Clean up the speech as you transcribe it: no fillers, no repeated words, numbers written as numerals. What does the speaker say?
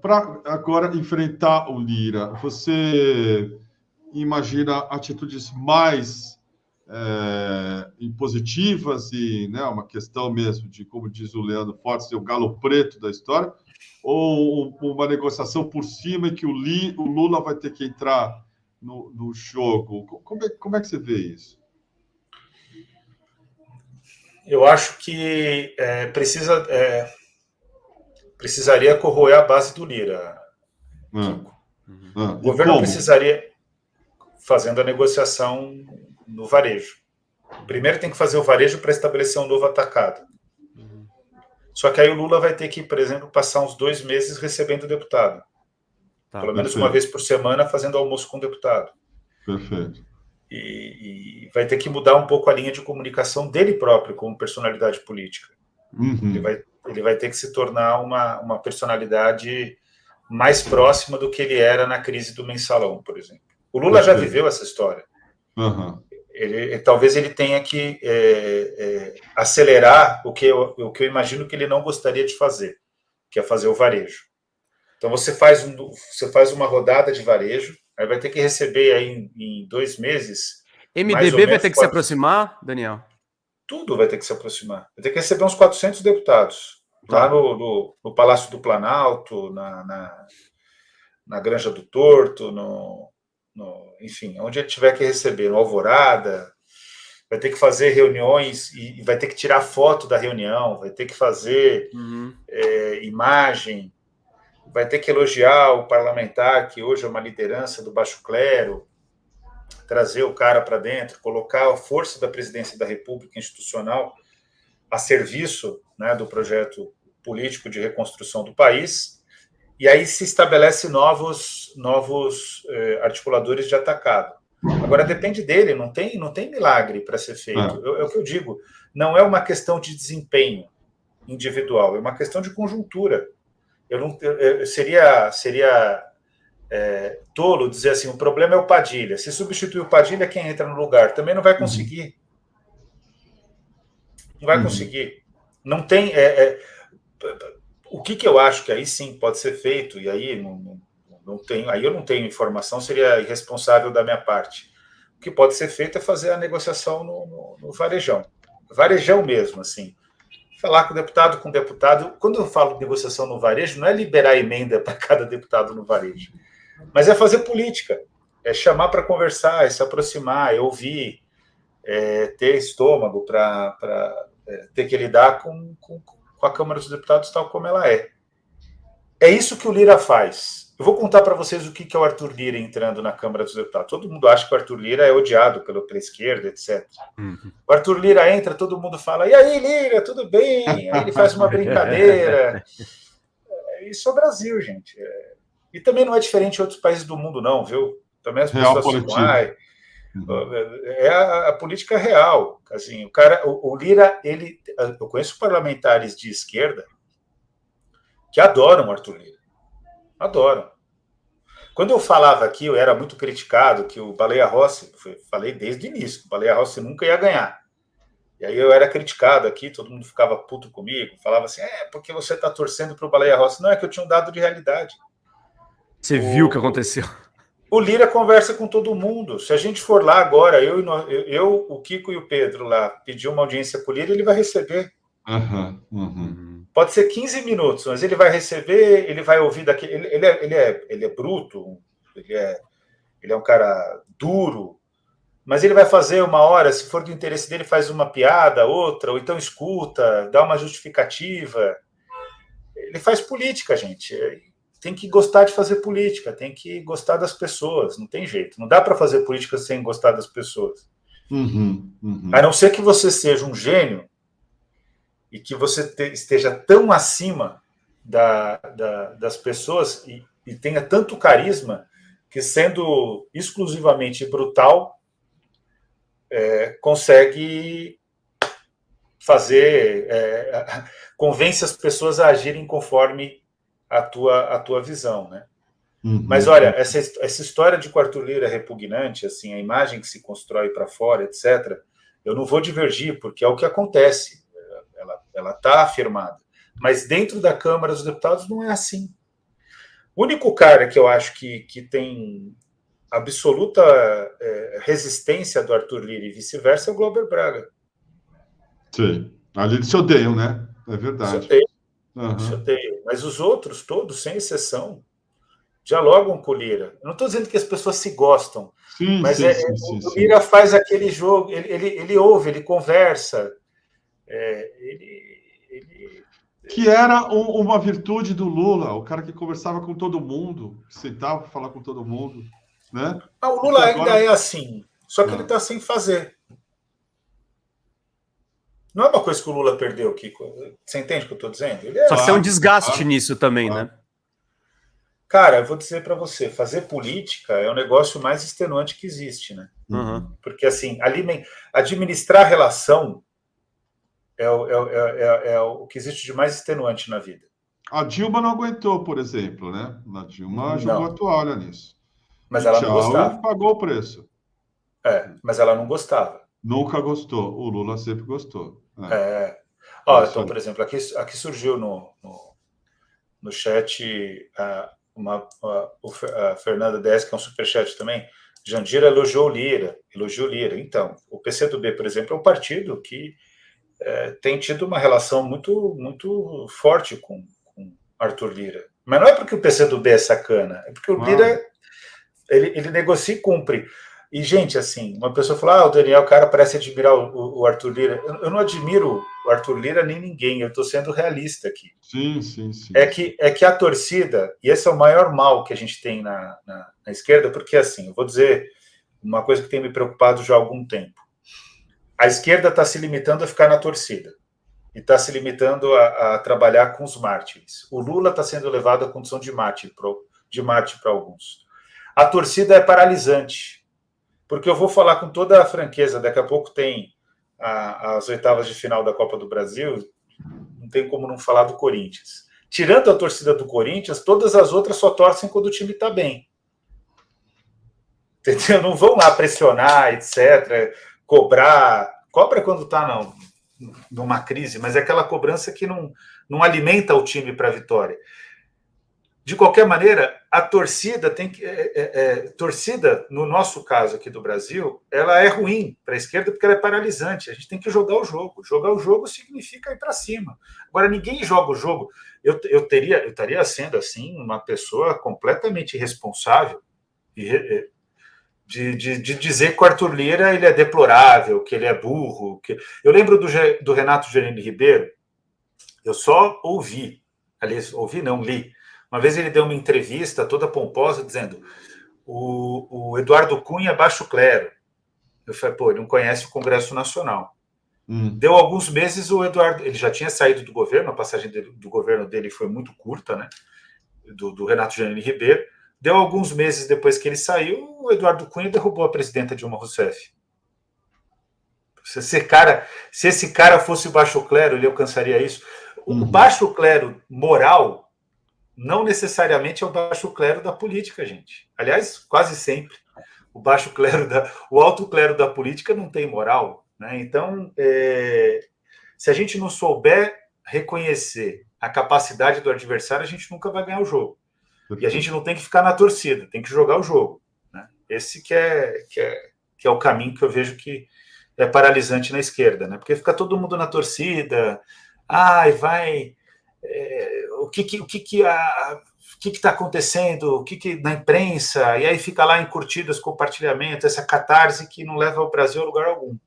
para agora enfrentar o Lira, você imagina atitudes mais impositivas e, né, uma questão mesmo de, como diz o Leandro Fortes, o galo preto da história, ou uma negociação por cima em que o Lula vai ter que entrar no jogo? Como é que você vê isso? Eu acho que precisaria corroer a base do Lira, Kiko. O governo como? precisaria fazendo a negociação no varejo. Primeiro tem que fazer o varejo para estabelecer um novo atacado. Só que aí o Lula vai ter que, por exemplo, passar uns 2 meses recebendo o deputado. Pelo menos uma vez por semana fazendo almoço com o deputado. Perfeito. E vai ter que mudar um pouco a linha de comunicação dele próprio como personalidade política. Ele vai ter que se tornar uma personalidade mais próxima do que ele era na crise do mensalão, por exemplo. O Lula já viveu essa história. Talvez ele tenha que acelerar o que eu imagino que ele não gostaria de fazer, que é fazer o varejo. Então você faz uma rodada de varejo, aí vai ter que receber aí em 2 meses. MDB vai ter que se aproximar, Daniel? Tudo vai ter que se aproximar. Vai ter que receber uns 400 deputados. Lá no Palácio do Planalto, na Granja do Torto, enfim, onde ele tiver que receber, no Alvorada. Vai ter que fazer reuniões e vai ter que tirar foto da reunião, vai ter que fazer imagem, vai ter que elogiar o parlamentar, que hoje é uma liderança do baixo clero, trazer o cara para dentro, colocar a força da presidência da República institucional a serviço, né, do projeto político de reconstrução do país, e aí se estabelece novos articuladores de atacado. Agora depende dele, não tem milagre para ser feito. É o que eu digo, não é uma questão de desempenho individual, é uma questão de conjuntura. Seria tolo dizer assim, o problema é o Padilha. Se substituir o Padilha, quem entra no lugar também não vai conseguir. Não vai conseguir. Não tem. O que eu acho que aí sim pode ser feito, e aí aí eu não tenho informação, seria irresponsável da minha parte. O que pode ser feito é fazer a negociação no varejão. Varejão mesmo, assim. Falar com o deputado. Quando eu falo de negociação no varejo, não é liberar emenda para cada deputado no varejo, mas é fazer política. É chamar para conversar, é se aproximar, é ouvir, ter estômago para ter que lidar com a Câmara dos Deputados tal como ela é. É isso que o Lira faz. Eu vou contar para vocês o que é o Arthur Lira entrando na Câmara dos Deputados. Todo mundo acha que o Arthur Lira é odiado pela esquerda, etc. O Arthur Lira entra, todo mundo fala, e aí, Lira, tudo bem? Aí ele faz uma brincadeira. Isso é o Brasil, gente. E também não é diferente em outros países do mundo, não, viu? Também as pessoas ficam, é a política real. Assim, o Lira, eu conheço parlamentares de esquerda que adoram o Arthur Lira. Adoram. Quando eu falava aqui, eu era muito criticado que o Baleia Rossi, falei desde o início, que o Baleia Rossi nunca ia ganhar. E aí eu era criticado aqui, todo mundo ficava puto comigo, falava assim, porque você está torcendo para o Baleia Rossi. Não, é que eu tinha um dado de realidade. Você viu o que aconteceu? O Lira conversa com todo mundo. Se a gente for lá agora, eu, o Kiko e o Pedro lá, pedir uma audiência com o Lira, ele vai receber. Pode ser 15 minutos, mas ele vai receber, ele vai ouvir daquele. Ele é bruto, ele é um cara duro, mas ele vai fazer uma hora, se for do interesse dele, faz uma piada, outra, ou então escuta, dá uma justificativa. Ele faz política, gente. Tem que gostar de fazer política, tem que gostar das pessoas, não tem jeito. Não dá para fazer política sem gostar das pessoas. A não ser que você seja um gênio e que você esteja tão acima das pessoas e tenha tanto carisma que, sendo exclusivamente brutal, consegue fazer... convence as pessoas a agirem conforme a tua visão, né? Mas olha, essa história de que o Arthur Lira é repugnante, assim, a imagem que se constrói para fora, etc., eu não vou divergir, porque é o que acontece. Ela está afirmada. Mas dentro da Câmara dos Deputados não é assim. O único cara que eu acho que tem absoluta resistência do Arthur Lira e vice-versa é o Glauber Braga. Sim. Ali eles se odeiam, né? É verdade. Se odeiam. Mas os outros, todos, sem exceção, dialogam com o Lira. Eu não estou dizendo que as pessoas se gostam, mas o Lira faz aquele jogo, ele ouve, ele conversa, que era uma virtude do Lula, o cara que conversava com todo mundo, sentava para falar com todo mundo, né? O Lula ainda é assim, só que ele está sem fazer. Não é uma coisa que o Lula perdeu, Kiko. Você entende o que eu estou dizendo? Só que tem um desgaste nisso também, né? Cara, eu vou dizer para você, fazer política é o negócio mais extenuante que existe, né? Uhum. Porque, assim, administrar relação é o que existe de mais extenuante na vida. A Dilma não aguentou, por exemplo, né? A Dilma jogou a toalha nisso. Mas ela não gostava. E pagou o preço. Mas ela não gostava. Nunca gostou. O Lula sempre gostou. Então, por exemplo, aqui surgiu no chat a Fernanda Dess, que é um superchat também. Jandira elogiou o Lira. Então, o PCdoB, por exemplo, é um partido que tem tido uma relação muito, muito forte com Arthur Lira. Mas não é porque o PCdoB é sacana, é porque o Lira ele negocia e cumpre. E, gente, assim, uma pessoa fala, o Daniel, o cara parece admirar o Arthur Lira. Eu não admiro o Arthur Lira nem ninguém, eu estou sendo realista aqui. Sim. É que a torcida, e esse é o maior mal que a gente tem na esquerda, porque, assim, eu vou dizer uma coisa que tem me preocupado já há algum tempo. A esquerda está se limitando a ficar na torcida e está se limitando a trabalhar com os mártires. O Lula está sendo levado à condição de mártir para alguns. A torcida é paralisante, porque eu vou falar com toda a franqueza, daqui a pouco tem as oitavas de final da Copa do Brasil, não tem como não falar do Corinthians. Tirando a torcida do Corinthians, todas as outras só torcem quando o time está bem. Entendeu? Não vão lá pressionar, etc., cobra quando está numa crise, mas é aquela cobrança que não alimenta o time para a vitória. De qualquer maneira, a torcida tem que. Torcida, no nosso caso aqui do Brasil, ela é ruim para a esquerda porque ela é paralisante. A gente tem que jogar o jogo. Jogar o jogo significa ir para cima. Agora, ninguém joga o jogo. Eu estaria sendo, assim, uma pessoa completamente irresponsável de dizer que o Arthur Lira ele é deplorável, que ele é burro. Eu lembro do Renato Jeronimo Ribeiro, eu só ouvi, aliás, li. Uma vez ele deu uma entrevista toda pomposa dizendo o Eduardo Cunha é baixo clero. Eu falei, ele não conhece o Congresso Nacional. Deu alguns meses, o Eduardo, ele já tinha saído do governo, a passagem do governo dele foi muito curta, né? Do Renato Jeronimo Ribeiro. Deu alguns meses depois que ele saiu, o Eduardo Cunha derrubou a presidenta Dilma Rousseff. Se esse cara fosse baixo clero, ele alcançaria isso. O baixo clero moral não necessariamente é o baixo clero da política, gente. Aliás, quase sempre. O alto clero da política não tem moral, né? Então, se a gente não souber reconhecer a capacidade do adversário, a gente nunca vai ganhar o jogo. E a gente não tem que ficar na torcida, tem que jogar o jogo, né? Esse que é o caminho que eu vejo que é paralisante na esquerda, né? Porque fica todo mundo na torcida, o que está acontecendo, o que na imprensa, e aí fica lá em curtidas, compartilhamento, essa catarse que não leva o Brasil a lugar algum.